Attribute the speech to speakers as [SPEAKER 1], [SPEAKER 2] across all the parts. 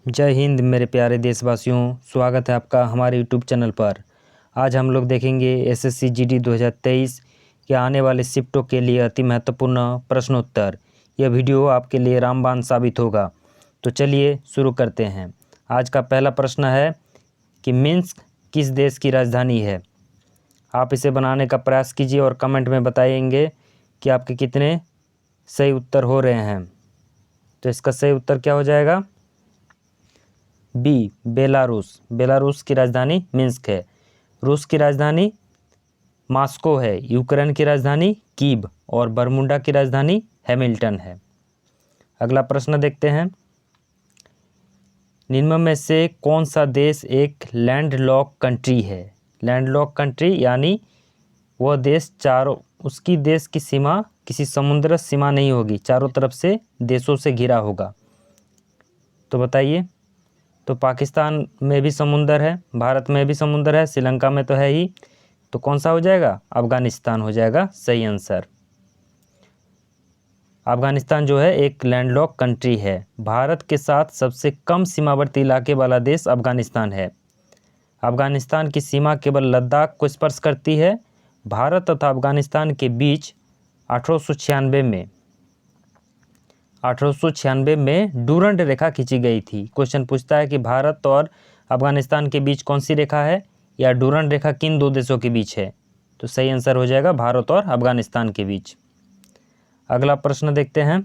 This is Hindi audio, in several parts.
[SPEAKER 1] जय हिंद मेरे प्यारे देशवासियों, स्वागत है आपका हमारे यूट्यूब चैनल पर। आज हम लोग देखेंगे एसएससी जीडी 2023 के आने वाले शिफ्टों के लिए अति महत्वपूर्ण प्रश्नोत्तर। यह वीडियो आपके लिए रामबाण साबित होगा। तो चलिए शुरू करते हैं। आज का पहला प्रश्न है कि मिन्स्क किस देश की राजधानी है। आप इसे बनाने का प्रयास कीजिए और कमेंट में बताएंगे कि आपके कितने सही उत्तर हो रहे हैं। तो इसका सही उत्तर क्या हो जाएगा? B, Belarus. बेलारूस की राजधानी मिन्स्क है। रूस की राजधानी मॉस्को है। यूक्रेन की राजधानी कीव और बरमुडा की राजधानी हैमिल्टन है। अगला प्रश्न देखते हैं। निम्न में से कौन सा देश एक लैंडलॉक कंट्री है? लैंडलॉक कंट्री यानी वह देश उसकी देश की सीमा किसी समुद्र सीमा नहीं होगी, चारों तरफ से देशों से घिरा होगा। तो बताइए। तो पाकिस्तान में भी समुंदर है, भारत में भी समुंदर है, श्रीलंका में तो है ही। तो कौन सा हो जाएगा? अफगानिस्तान हो जाएगा सही आंसर। अफगानिस्तान जो है एक लैंडलॉक कंट्री है। भारत के साथ सबसे कम सीमावर्ती इलाके वाला देश अफगानिस्तान है। अफगानिस्तान की सीमा केवल लद्दाख को स्पर्श करती है। भारत तथा अफगानिस्तान के बीच 1896 में डूरंड रेखा खींची गई थी। क्वेश्चन पूछता है कि भारत और अफगानिस्तान के बीच कौन सी रेखा है या डूरंड रेखा किन दो देशों के बीच है? तो सही आंसर हो जाएगा भारत और अफगानिस्तान के बीच। अगला प्रश्न देखते हैं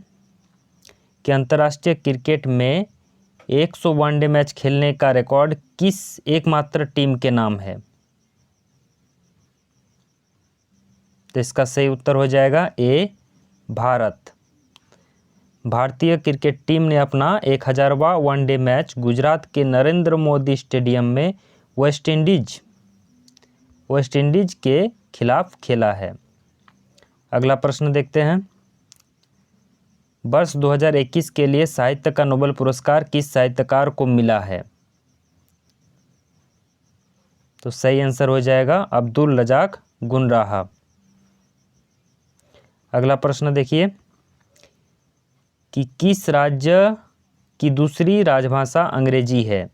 [SPEAKER 1] कि अंतर्राष्ट्रीय क्रिकेट में 100 वनडे मैच खेलने का रिकॉर्ड किस एकमात्र टीम के नाम है? तो इसका सही उत्तर हो जाएगा ए, भारत। भारतीय क्रिकेट टीम ने अपना 1000वां वनडे मैच गुजरात के नरेंद्र मोदी स्टेडियम में वेस्ट इंडीज के खिलाफ खेला है। अगला प्रश्न देखते हैं। वर्ष 2021 के लिए साहित्य का नोबेल पुरस्कार किस साहित्यकार को मिला है? तो सही आंसर हो जाएगा अब्दुल रज़ाक गुनराह। अगला प्रश्न देखिए कि किस राज्य की दूसरी राजभाषा अंग्रेजी है?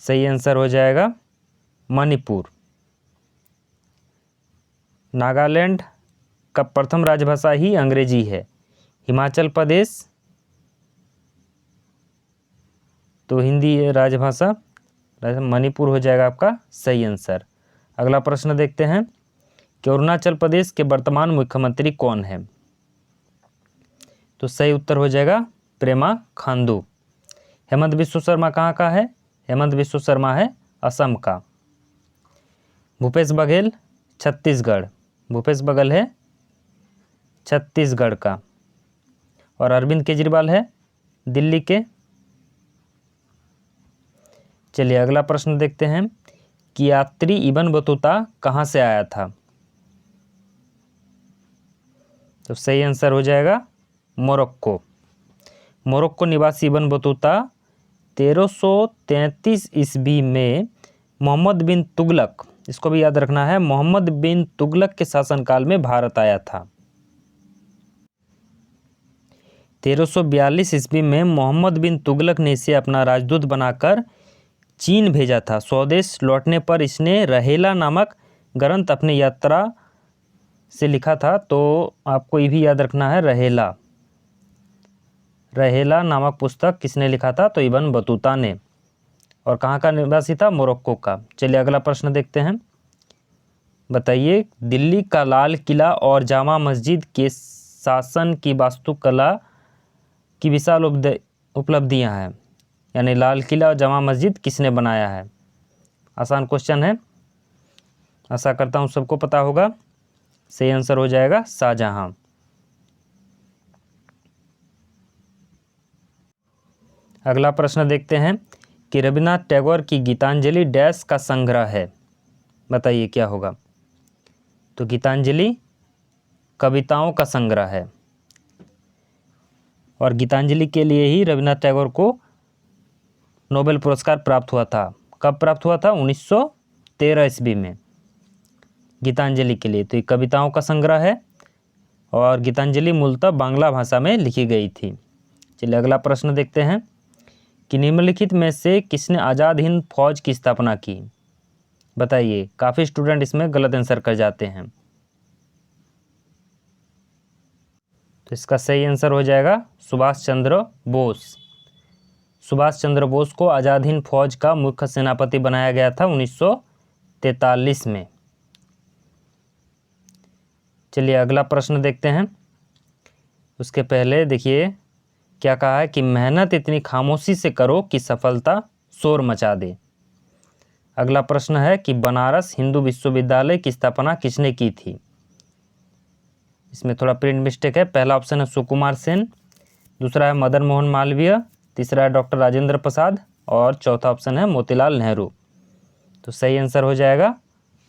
[SPEAKER 1] सही आंसर हो जाएगा मणिपुर। नागालैंड का प्रथम राजभाषा ही अंग्रेजी है। हिमाचल प्रदेश तो हिंदी है राजभाषा। मणिपुर हो जाएगा आपका सही आंसर। अगला प्रश्न देखते हैं कि अरुणाचल प्रदेश के वर्तमान मुख्यमंत्री कौन है? तो सही उत्तर हो जाएगा प्रेमा खांडू। हेमंत बिस्व शर्मा कहाँ का है? हेमंत बिस्व शर्मा है असम का। भूपेश बघेल छत्तीसगढ़। भूपेश बघेल है छत्तीसगढ़ का। और अरविंद केजरीवाल है दिल्ली के। चलिए अगला प्रश्न देखते हैं कि यात्री इब्न बतूता कहाँ से आया था? तो सही आंसर हो जाएगा मोरक्को। मोरक्को निवासी इब्न बतूता 1333 ईस्वी में मोहम्मद बिन तुगलक, इसको भी याद रखना है, मोहम्मद बिन तुगलक के शासनकाल में भारत आया था। 1342 ईस्वी में मोहम्मद बिन तुगलक ने इसे अपना राजदूत बनाकर चीन भेजा था। स्वदेश लौटने पर इसने रहेला नामक ग्रंथ अपनी यात्रा से लिखा था। तो आपको ये भी याद रखना है, रहेला नामक पुस्तक किसने लिखा था? तो इब्न बतूता ने। और कहाँ का निवासी था? मोरक्को का। चलिए अगला प्रश्न देखते हैं। बताइए दिल्ली का लाल किला और जामा मस्जिद के शासन की वास्तुकला की विशाल उपलब्धियां हैं। यानी लाल किला और जामा मस्जिद किसने बनाया है? आसान क्वेश्चन है, आशा करता हूँ सबको पता होगा। सही आंसर हो जाएगा शाहजहां। अगला प्रश्न देखते हैं कि रविन्द्रनाथ टैगोर की गीतांजलि डैश का संग्रह है। बताइए क्या होगा? तो गीतांजलि कविताओं का संग्रह है। और गीतांजलि के लिए ही रविन्द्रनाथ टैगोर को नोबेल पुरस्कार प्राप्त हुआ था। कब प्राप्त हुआ था? 1913 ईस्वी में गीतांजलि के लिए। तो ये कविताओं का संग्रह है और गीतांजलि मूलतः बांग्ला भाषा में लिखी गई थी। चलिए अगला प्रश्न देखते हैं कि निम्नलिखित में से किसने आज़ाद हिंद फौज की स्थापना की। बताइए, काफ़ी स्टूडेंट इसमें गलत आंसर कर जाते हैं। तो इसका सही आंसर हो जाएगा सुभाष चंद्र बोस। सुभाष चंद्र बोस को आज़ाद हिंद फौज का मुख्य सेनापति बनाया गया था 1943 में। चलिए अगला प्रश्न देखते हैं। उसके पहले देखिए क्या कहा है कि मेहनत इतनी खामोशी से करो कि सफलता शोर मचा दे। अगला प्रश्न है कि बनारस हिंदू विश्वविद्यालय की स्थापना किसने की थी। इसमें थोड़ा प्रिंट मिस्टेक है। पहला ऑप्शन है सुकुमार सेन, दूसरा है मदन मोहन मालवीय, तीसरा है डॉक्टर राजेंद्र प्रसाद और चौथा ऑप्शन है मोतीलाल नेहरू। तो सही आंसर हो जाएगा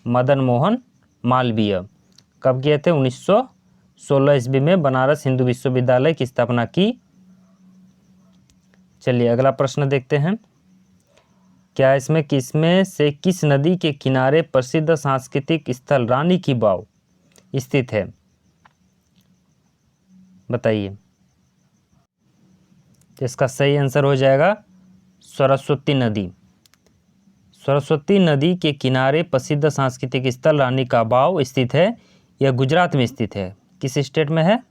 [SPEAKER 1] मदन मोहन मालवीय। कब किए थे? 1916 ईस्वी में बनारस हिंदू विश्वविद्यालय की स्थापना की। चलिए अगला प्रश्न देखते हैं। क्या इसमें किसमें से किस नदी के किनारे प्रसिद्ध सांस्कृतिक स्थल रानी की वाव स्थित है? बताइए। इसका सही आंसर हो जाएगा सरस्वती नदी। सरस्वती नदी के किनारे प्रसिद्ध सांस्कृतिक स्थल रानी का वाव स्थित है। यह गुजरात में स्थित है। किस स्टेट में है?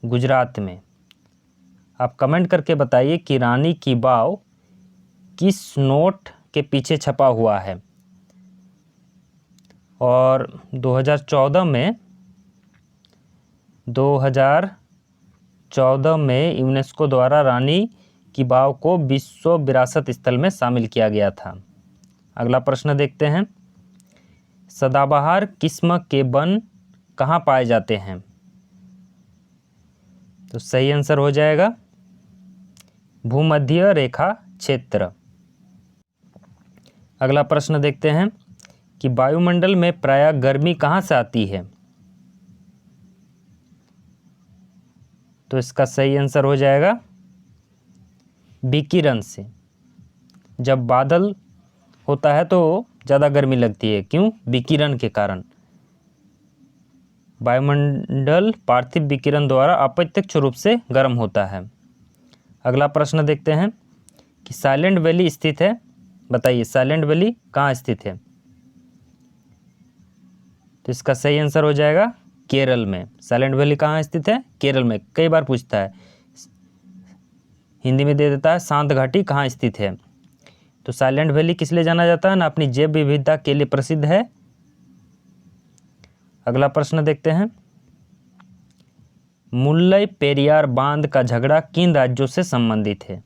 [SPEAKER 1] गुजरात में। आप कमेंट करके बताइए कि रानी की वाव किस नोट के पीछे छपा हुआ है। और 2014 में यूनेस्को द्वारा रानी की वाव को विश्व विरासत स्थल में शामिल किया गया था। अगला प्रश्न देखते हैं। सदाबहार किस्म के वन कहाँ पाए जाते हैं? तो सही आंसर हो जाएगा भूमध्य रेखा क्षेत्र। अगला प्रश्न देखते हैं कि वायुमंडल में प्रायः गर्मी कहाँ से आती है? तो इसका सही आंसर हो जाएगा विकिरण से। जब बादल होता है तो ज़्यादा गर्मी लगती है। क्यों? विकिरण के कारण। वायुमंडल पार्थिव विकिरण द्वारा अप्रत्यक्ष रूप से गर्म होता है। अगला प्रश्न देखते हैं कि साइलेंट वैली स्थित है। बताइए साइलेंट वैली कहाँ स्थित है? तो इसका सही आंसर हो जाएगा केरल में। साइलेंट वैली कहाँ स्थित है? केरल में। कई बार पूछता है, हिंदी में दे देता है शांत घाटी कहाँ स्थित है। तो साइलेंट वैली किस लिए जाना जाता है ना? अपनी जैव विविधता के लिए प्रसिद्ध है। अगला प्रश्न देखते हैं। मुल्लाई पेरियार बांध का झगड़ा किन राज्यों से संबंधित है?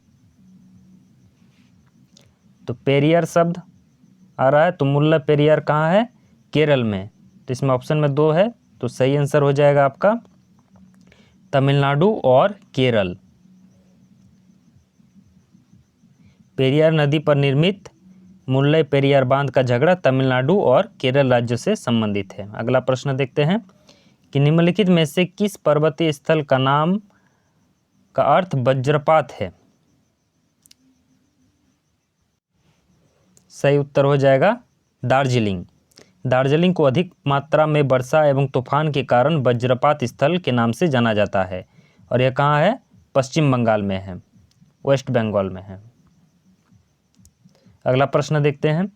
[SPEAKER 1] तो पेरियार शब्द आ रहा है तो मुल्लाई पेरियार कहाँ है? केरल में। तो इसमें ऑप्शन में 2 है तो सही आंसर हो जाएगा आपका तमिलनाडु और केरल। पेरियार नदी पर निर्मित मुल्लाई पेरियार बांध का झगड़ा तमिलनाडु और केरल राज्य से संबंधित है। अगला प्रश्न देखते हैं कि निम्नलिखित में से किस पर्वतीय स्थल का नाम का अर्थ वज्रपात है? सही उत्तर हो जाएगा दार्जिलिंग। दार्जिलिंग को अधिक मात्रा में वर्षा एवं तूफान के कारण वज्रपात स्थल के नाम से जाना जाता है। और यह कहाँ है? पश्चिम बंगाल में है, वेस्ट बंगाल में है। अगला प्रश्न देखते हैं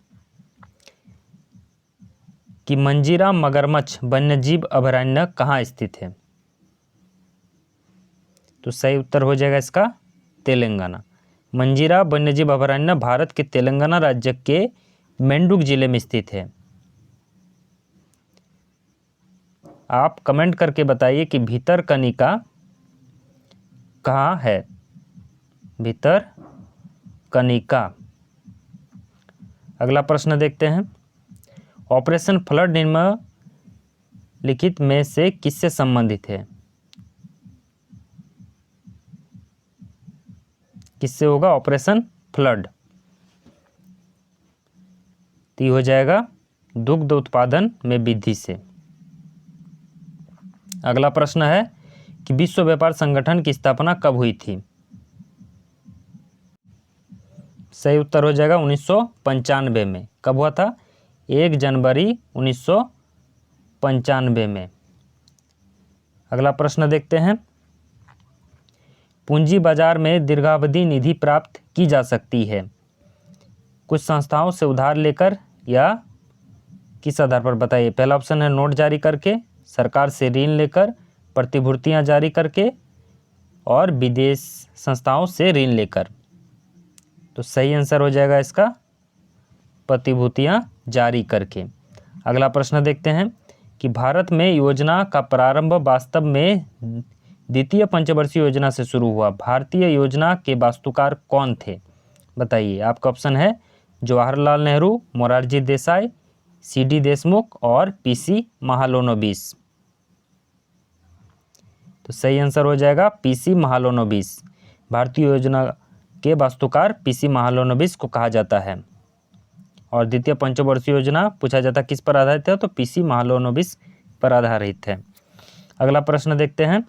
[SPEAKER 1] कि मंजीरा मगरमच्छ वन्यजीव अभयारण्य कहाँ स्थित है? तो सही उत्तर हो जाएगा इसका तेलंगाना। मंजीरा वन्यजीव अभयारण्य भारत के तेलंगाना राज्य के मेंडुक जिले में स्थित है। आप कमेंट करके बताइए कि भितरकनिका कहाँ है? भितरकनिका। अगला प्रश्न देखते हैं। ऑपरेशन फ्लड निम्नलिखित में से किससे संबंधित है? किससे होगा ऑपरेशन फ्लड? तो हो जाएगा दुग्ध उत्पादन में वृद्धि से। अगला प्रश्न है कि विश्व व्यापार संगठन की स्थापना कब हुई थी? सही उत्तर हो जाएगा 1995 में। कब हुआ था? 1 जनवरी 1995 में। अगला प्रश्न देखते हैं। पूंजी बाजार में दीर्घावधि निधि प्राप्त की जा सकती है? कुछ संस्थाओं से उधार लेकर या किस आधार पर, बताइए। पहला ऑप्शन है नोट जारी करके, सरकार से ऋण लेकर, प्रतिभूतियां जारी करके और विदेश संस्थाओं से ऋण लेकर। तो सही आंसर हो जाएगा इसका प्रतिभूतियां जारी करके। अगला प्रश्न देखते हैं कि भारत में योजना का प्रारंभ वास्तव में द्वितीय पंचवर्षीय योजना से शुरू हुआ। भारतीय योजना के वास्तुकार कौन थे? बताइए। आपका ऑप्शन है जवाहरलाल नेहरू, मोरारजी देसाई, सी.डी. देशमुख और पी.सी. महालनोबिस। तो सही आंसर हो जाएगा पी.सी. महालनोबिस। भारतीय योजना के वास्तुकार पी.सी. महालनोबिस को कहा जाता है। और द्वितीय पंचवर्षीय योजना पूछा जाता किस पर आधारित है? तो पी.सी. महालनोबिस पर आधारित है। अगला प्रश्न देखते हैं।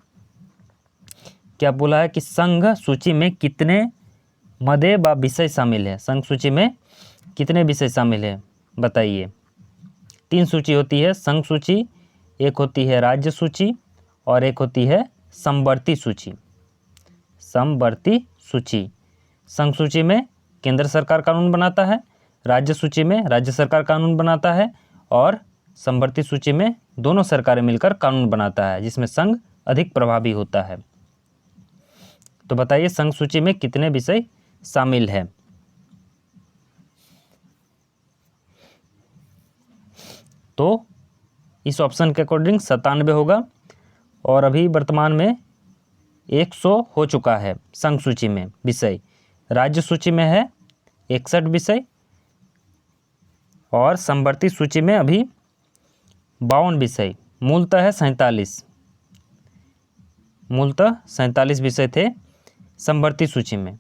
[SPEAKER 1] क्या बोला है कि संघ सूची में कितने मदे व विषय शामिल है? संघ सूची में कितने विषय शामिल है? बताइए। 3 सूची होती है संघ सूची, एक होती है राज्य सूची और एक होती है समवर्ती सूची। समवर्ती सूची, संघ सूची में केंद्र सरकार कानून बनाता है, राज्य सूची में राज्य सरकार कानून बनाता है और समवर्ती सूची में दोनों सरकारें मिलकर कानून बनाता है, जिसमें संघ अधिक प्रभावी होता है। तो बताइए संघ सूची में कितने विषय शामिल है? तो इस ऑप्शन के अकॉर्डिंग 97 होगा और अभी वर्तमान में 100 हो चुका है संघ सूची में विषय। राज्य सूची में है 61 विषय और समवर्ती सूची में अभी 52 विषय, मूलतः है 47। मूलतः 47 विषय थे समवर्ती सूची में।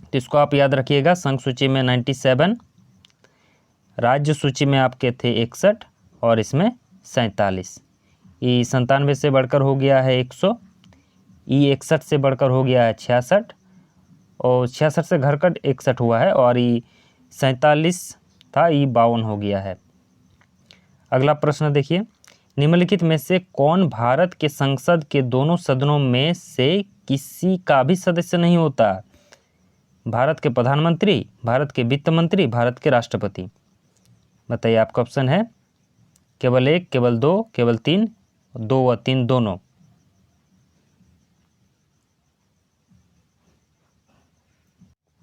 [SPEAKER 1] तो इसको आप याद रखिएगा। संघ सूची में 97, राज्य सूची में आपके थे 61 और इसमें 47। ई 97 से बढ़कर हो गया है 100, ई 61 से बढ़कर हो गया है 66 और 66 से घरकट 61 हुआ है और ई 47 था, ई 52 हो गया है। अगला प्रश्न देखिए। निम्नलिखित में से कौन भारत के संसद के दोनों सदनों में से किसी का भी सदस्य नहीं होता? भारत के प्रधानमंत्री, भारत के वित्त मंत्री, भारत के राष्ट्रपति। बताइए। आपका ऑप्शन है केवल 1, केवल 2, केवल 3, 2 व 3 दोनों।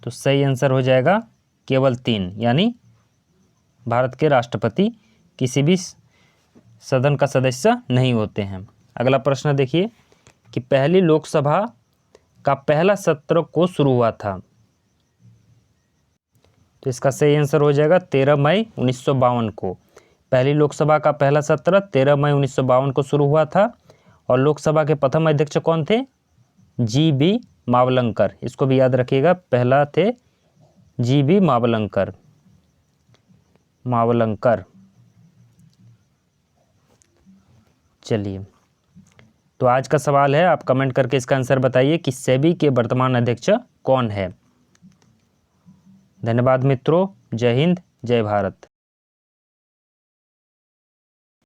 [SPEAKER 1] तो सही आंसर हो जाएगा केवल 3, यानी भारत के राष्ट्रपति किसी भी सदन का सदस्य नहीं होते हैं। अगला प्रश्न देखिए कि पहली लोकसभा का पहला सत्र को शुरू हुआ था। तो इसका सही आंसर हो जाएगा 13 मई 1952 को। पहली लोकसभा का पहला सत्र 13 मई 1952 को शुरू हुआ था और लोकसभा के प्रथम अध्यक्ष कौन थे? जी.बी. मावलंकर। इसको भी याद रखिएगा, पहला थे जी.बी. मावलंकर। चलिए, तो आज का सवाल है, आप कमेंट करके इसका आंसर बताइए कि सेबी के वर्तमान अध्यक्ष कौन है। धन्यवाद मित्रों। जय हिंद, जय भारत।